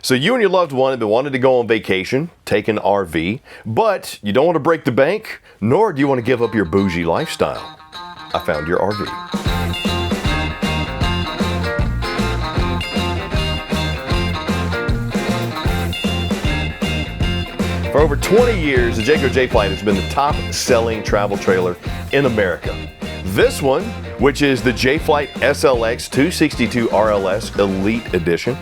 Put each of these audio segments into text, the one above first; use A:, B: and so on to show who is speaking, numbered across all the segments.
A: So you and your loved one have been wanting to go on vacation, take an RV, but you don't want to break the bank, nor do you want to give up your bougie lifestyle. I found your RV. For over 20 years, the Jayco Jay Flight has been the top-selling travel trailer in America. This one, which is the Jay Flight SLX 262RLS Elite Edition,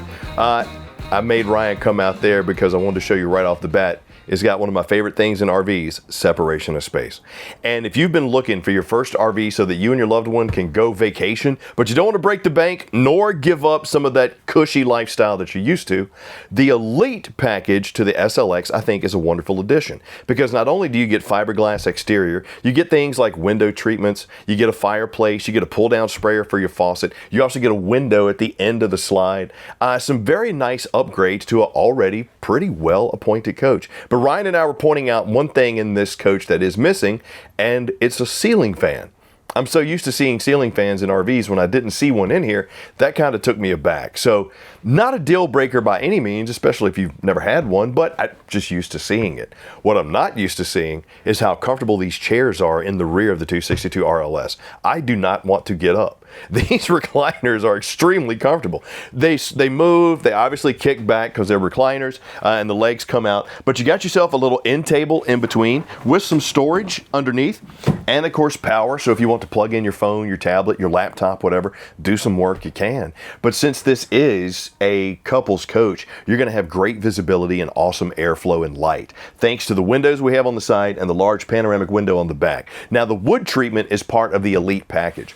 A: I made Ryan come out there because I wanted to show you right off the bat. It's got one of my favorite things in RVs, separation of space. And if you've been looking for your first RV so that you and your loved one can go vacation, but you don't want to break the bank nor give up some of that cushy lifestyle that you're used to, the Elite package to the SLX I think is a wonderful addition, because not only do you get fiberglass exterior, you get things like window treatments, you get a fireplace, you get a pull down sprayer for your faucet, you also get a window at the end of the slide, some very nice upgrades to an already pretty well appointed coach. But Ryan and I were pointing out one thing in this coach that is missing, and it's a ceiling fan. I'm so used to seeing ceiling fans in RVs. When I didn't see one in here, that kind of took me aback. So not a deal breaker by any means, especially if you've never had one, but I'm just used to seeing it. What I'm not used to seeing is how comfortable these chairs are in the rear of the 262 RLS. I do not want to get up. These recliners are extremely comfortable. They move, they obviously kick back because they're recliners, and the legs come out, but you got yourself a little end table in between with some storage underneath, and of course power, so if you want to plug in your phone, your tablet, your laptop, whatever, do some work, you can. But since this is a couples coach, you're going to have great visibility and awesome airflow and light, thanks to the windows we have on the side and the large panoramic window on the back. Now the wood treatment is part of the Elite package.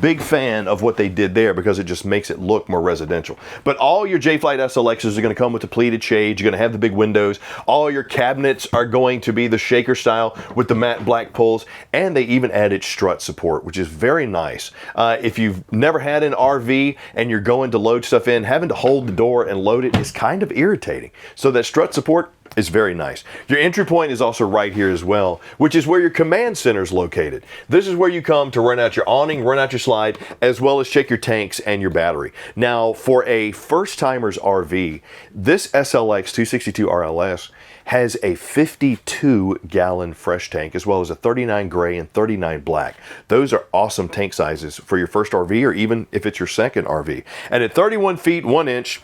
A: Big fan of what they did there because it just makes it look more residential. But all your Jay Flight SLXs are going to come with the pleated shades. You're going to have the big windows. All your cabinets are going to be the shaker style with the matte black pulls, and they even added strut support, which is very nice. If you've never had an RV and you're going to load stuff in, having to hold the door and load it is kind of irritating. So that strut support is very nice. Your entry point is also right here as well, which is where your command center is located. This is where you come to run out your awning, run out your slide, as well as check your tanks and your battery. Now, for a first-timer's RV, this SLX 262 RLS has a 52-gallon fresh tank, as well as a 39 gray and 39 black. Those are awesome tank sizes for your first RV, or even if it's your second RV. And at 31 feet 1 inch,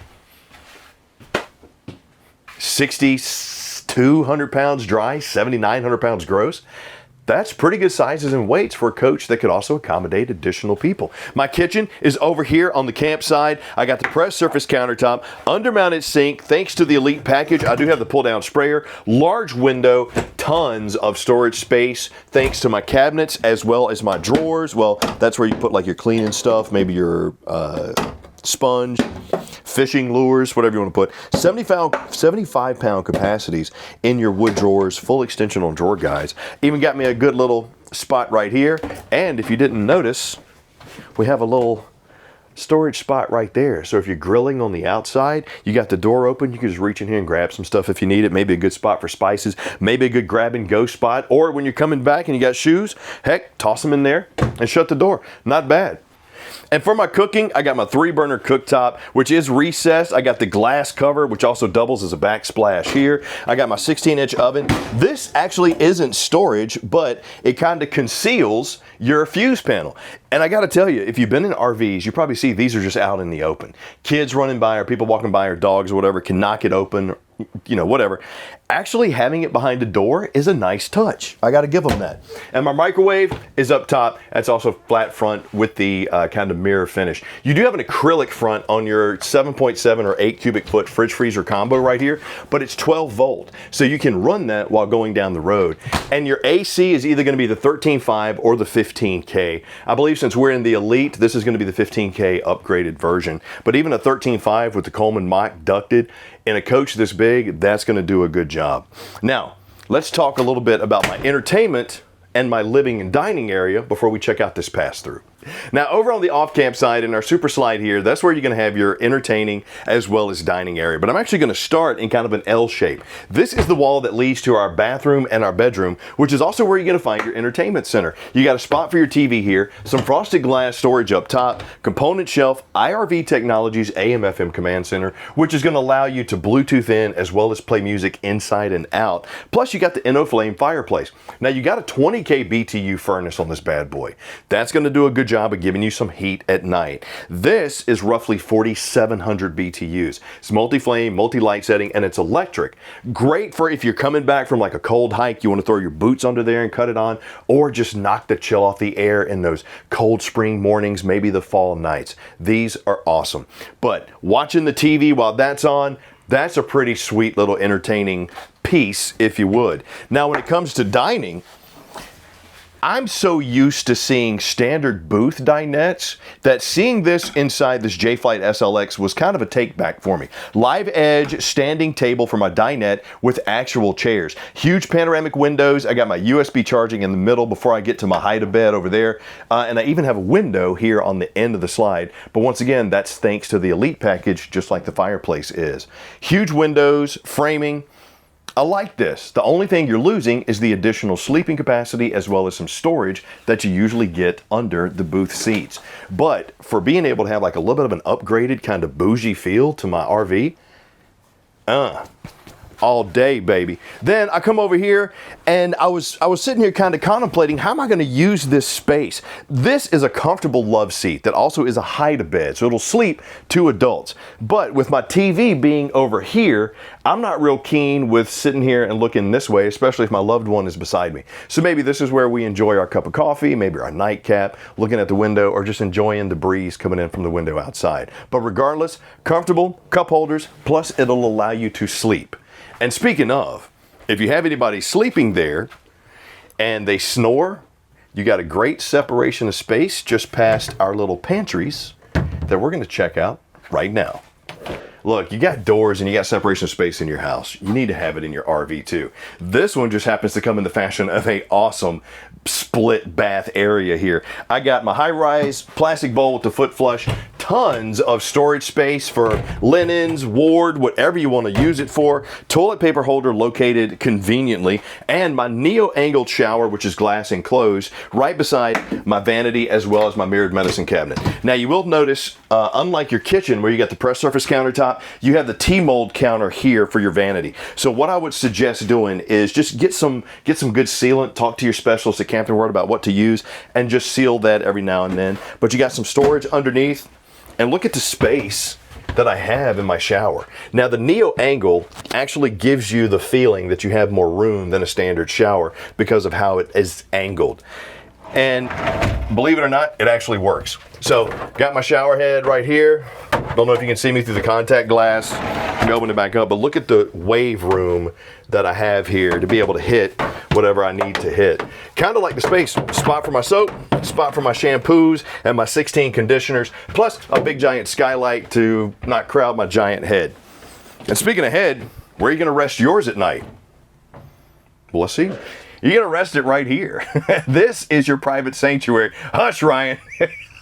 A: 6,200 pounds dry, 7,900 pounds gross. That's pretty good sizes and weights for a coach that could also accommodate additional people. My kitchen is over here on the camp side. I got the pressed surface countertop, under-mounted sink. Thanks to the Elite package, I do have the pull-down sprayer, large window, tons of storage space, thanks to my cabinets as well as my drawers. Well, that's where you put like your cleaning stuff, maybe your sponge, fishing lures, whatever you want to put. 75-pound capacities in your wood drawers, full extension on drawer guides. Even got me a good little spot right here. And if you didn't notice, we have a little storage spot right there. So if you're grilling on the outside, you got the door open, you can just reach in here and grab some stuff if you need it. Maybe a good spot for spices, maybe a good grab and go spot, or when you're coming back and you got shoes, heck, toss them in there and shut the door. Not bad. And for my cooking, I got my 3-burner cooktop, which is recessed. I got the glass cover, which also doubles as a backsplash here. I got my 16-inch oven. This actually isn't storage, but it kind of conceals your fuse panel. And I got to tell you, if you've been in RVs, you probably see these are just out in the open. Kids running by or people walking by or dogs or whatever can knock it open, you know, whatever. Actually having it behind the door is a nice touch. I got to give them that. And my microwave is up top. That's also flat front with the kind of mirror finish. You do have an acrylic front on your 7.7 or 8 cubic foot fridge freezer combo right here, but it's 12 volt. So you can run that while going down the road. And your AC is either going to be the 13.5 or the 15K. I believe since we're in the Elite, this is going to be the 15K upgraded version. But even a 13.5 with the Coleman Mach ducted in a coach this big, that's going to do a good job. Now, let's talk a little bit about my entertainment and my living and dining area before we check out this pass-through. Now, over on the off-camp side in our super slide here, that's where you're going to have your entertaining as well as dining area. But I'm actually going to start in kind of an L shape. This is the wall that leads to our bathroom and our bedroom, which is also where you're going to find your entertainment center. You got a spot for your TV here, some frosted glass storage up top, component shelf, IRV Technologies AM/FM command center, which is going to allow you to Bluetooth in as well as play music inside and out. Plus, you got the InnoFlame fireplace. Now, you got a 20K BTU furnace on this bad boy. That's going to do a good job of giving you some heat at night. This is roughly 4,700 BTUs. It's multi-flame, multi-light setting, and it's electric. Great for if you're coming back from like a cold hike, you want to throw your boots under there and cut it on, or just knock the chill off the air in those cold spring mornings, maybe the fall nights. These are awesome. But watching the TV while that's on, that's a pretty sweet little entertaining piece, if you would. Now, when it comes to dining, I'm so used to seeing standard booth dinettes that seeing this inside this Jay Flight SLX was kind of a take back for me. Live edge standing table for my dinette with actual chairs. Huge panoramic windows. I got my USB charging in the middle before I get to my hide-a-bed over there. And I even have a window here on the end of the slide. But once again, that's thanks to the Elite package, just like the fireplace is. Huge windows, framing. I like this. The only thing you're losing is the additional sleeping capacity as well as some storage that you usually get under the booth seats. But for being able to have like a little bit of an upgraded kind of bougie feel to my RV, all day, baby. Then I come over here and I was sitting here kind of contemplating, how am I going to use this space? This is a comfortable love seat that also is a hide-a-bed, so it'll sleep two adults. But with my TV being over here, I'm not real keen with sitting here and looking this way, especially if my loved one is beside me. So maybe this is where we enjoy our cup of coffee, maybe our nightcap, looking at the window, or just enjoying the breeze coming in from the window outside. But regardless, comfortable, cup holders, plus it'll allow you to sleep. And speaking of, if you have anybody sleeping there and they snore, you got a great separation of space just past our little pantries that we're going to check out right now. Look, you got doors and you got separation of space in your house. You need to have it in your RV too. This one just happens to come in the fashion of a awesome split bath area here. I got my high-rise plastic bowl with the foot flush, tons of storage space for linens, ward, whatever you want to use it for, toilet paper holder located conveniently, and my neo-angled shower, which is glass enclosed, right beside my vanity as well as my mirrored medicine cabinet. Now you will notice, unlike your kitchen where you got the press surface countertop, you have the T-mold counter here for your vanity. So what I would suggest doing is just get some good sealant, talk to your specialist at Camping World about what to use, and just seal that every now and then. But you got some storage underneath, and look at the space that I have in my shower. Now the Neo Angle actually gives you the feeling that you have more room than a standard shower because of how it is angled. And believe it or not, it actually works. So got my shower head right here. Don't know if you can see me through the contact glass. Let me open it back up, but look at the wave room that I have here to be able to hit whatever I need to hit. Kind of like the space, spot for my soap, spot for my shampoos and my 16 conditioners, plus a big giant skylight to not crowd my giant head. And speaking of head, where are you gonna rest yours at night? Well, let's see. You're gonna rest it right here. This is your private sanctuary. Hush, Ryan.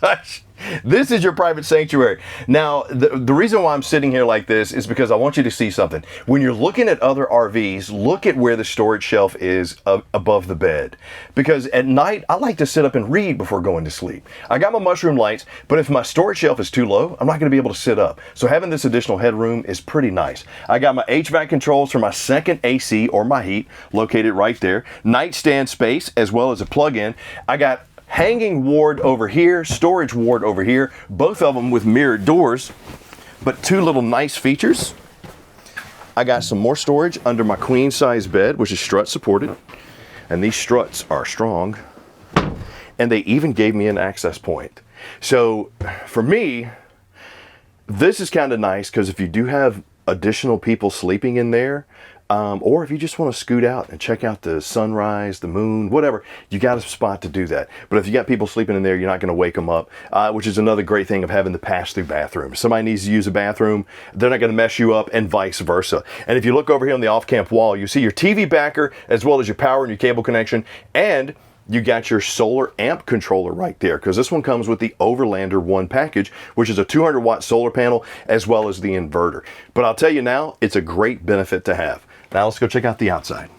A: Hush. This is your private sanctuary. Now, the reason why I'm sitting here like this is because I want you to see something. When you're looking at other RVs, look at where the storage shelf is above the bed. Because at night, I like to sit up and read before going to sleep. I got my mushroom lights, but if my storage shelf is too low, I'm not going to be able to sit up. So having this additional headroom is pretty nice. I got my HVAC controls for my second AC or my heat located right there. Nightstand space as well as a plug-in. I got hanging ward over here, storage ward over here, both of them with mirrored doors, but two little nice features. I got some more storage under my queen size bed, which is strut supported, and these struts are strong, and they even gave me an access point. So for me, this is kind of nice because if you do have additional people sleeping in there, or if you just want to scoot out and check out the sunrise, the moon, whatever, you got a spot to do that. But if you got people sleeping in there, you're not going to wake them up, which is another great thing of having the pass-through bathroom. If somebody needs to use a bathroom, they're not going to mess you up, and vice versa. And if you look over here on the off-camp wall, you see your TV backer as well as your power and your cable connection, and you got your solar amp controller right there, because this one comes with the Overlander 1 package, which is a 200-watt solar panel as well as the inverter. But I'll tell you now, it's a great benefit to have. Now let's go check out the outside.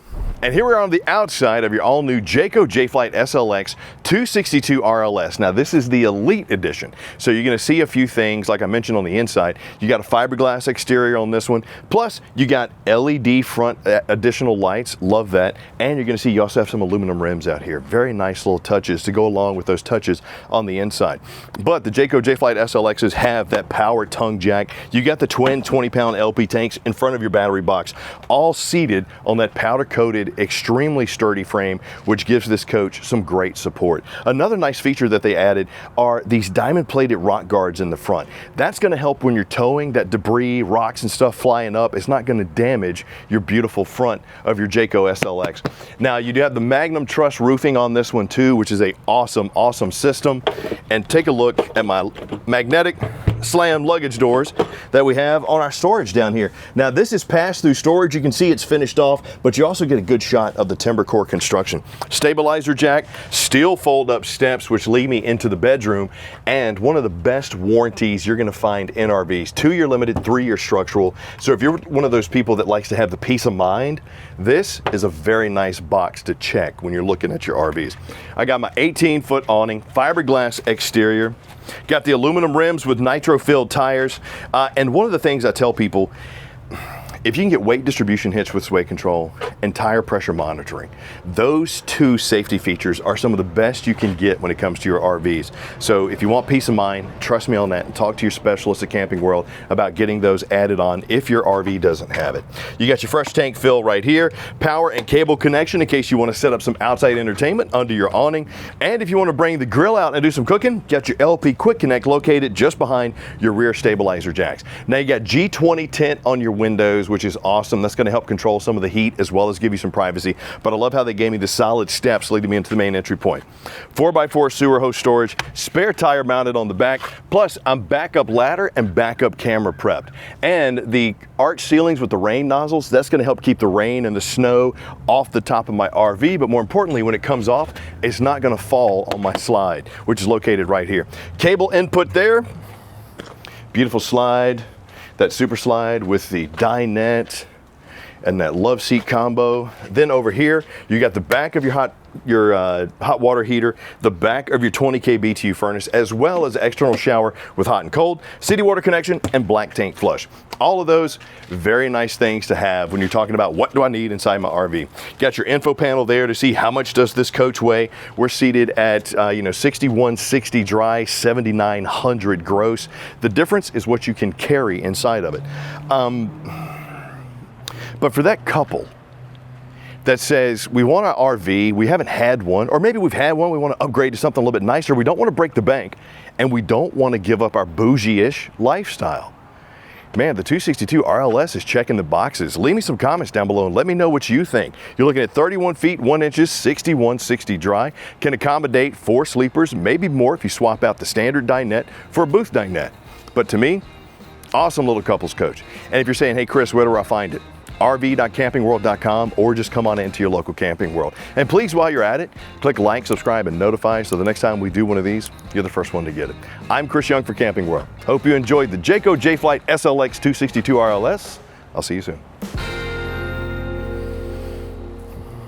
A: And here we are on the outside of your all-new Jayco Jay Flight SLX 262RLS. Now this is the Elite Edition, so you're going to see a few things like I mentioned on the inside. You got a fiberglass exterior on this one, plus you got LED front additional lights, love that, and you're going to see you also have some aluminum rims out here. Very nice little touches to go along with those touches on the inside. But the Jayco Jay Flight SLXs have that power tongue jack. You got the twin 20-pound LP tanks in front of your battery box, all seated on that powder-coated, extremely sturdy frame, which gives this coach some great support. Another nice feature that they added are these diamond-plated rock guards in the front. That's going to help when you're towing, that debris, rocks and stuff flying up. It's not going to damage your beautiful front of your Jayco SLX. Now you do have the Magnum truss roofing on this one too, which is a awesome system. And take a look at my magnetic slam luggage doors that we have on our storage down here. Now this is pass-through storage. You can see it's finished off, but you also get a good shot of the timber core construction. Stabilizer jack, steel fold-up steps which lead me into the bedroom, and one of the best warranties you're going to find in RVs. 2-year limited, 3-year structural. So if you're one of those people that likes to have the peace of mind, this is a very nice box to check when you're looking at your RVs. I got my 18-foot awning, fiberglass exterior, got the aluminum rims with nitro-filled tires, and one of the things I tell people, if you can get weight distribution hitch with sway control and tire pressure monitoring, those two safety features are some of the best you can get when it comes to your RVs. So if you want peace of mind, trust me on that and talk to your specialist at Camping World about getting those added on if your RV doesn't have it. You got your fresh tank fill right here, power and cable connection in case you want to set up some outside entertainment under your awning. And if you want to bring the grill out and do some cooking, got your LP Quick Connect located just behind your rear stabilizer jacks. Now you got G20 tint on your windows, which is awesome. That's going to help control some of the heat as well as give you some privacy. But I love how they gave me the solid steps leading me into the main entry point. 4x4 sewer hose storage, spare tire mounted on the back, plus I'm backup ladder and backup camera prepped. And the arch ceilings with the rain nozzles, that's going to help keep the rain and the snow off the top of my RV. But more importantly, when it comes off, it's not going to fall on my slide, which is located right here. Cable input there, beautiful slide. That super slide with the dinette and that love seat combo. Then over here, you got the back of your hot water heater, the back of your 20K BTU furnace, as well as external shower with hot and cold, city water connection, and black tank flush. All of those very nice things to have when you're talking about what do I need inside my RV. Got your info panel there to see how much does this coach weigh. We're seated at 6160 dry, 7900 gross. The difference is what you can carry inside of it. But for that couple that says we want an RV, we haven't had one, or maybe we've had one, we want to upgrade to something a little bit nicer, we don't want to break the bank, and we don't want to give up our bougie-ish lifestyle. Man, the 262 RLS is checking the boxes. Leave me some comments down below and let me know what you think. You're looking at 31 feet, 1 inches, 6160 dry. Can accommodate 4 sleepers, maybe more if you swap out the standard dinette for a booth dinette. But to me, awesome little couples coach. And if you're saying, hey Chris, where do I find it? rv.campingworld.com, or just come on into your local Camping World. And please, while you're at it, click like, subscribe, and notify so the next time we do one of these, you're the first one to get it. I'm Chris Young for Camping World. Hope you enjoyed the Jayco Jay Flight SLX 262RLS. I'll see you soon.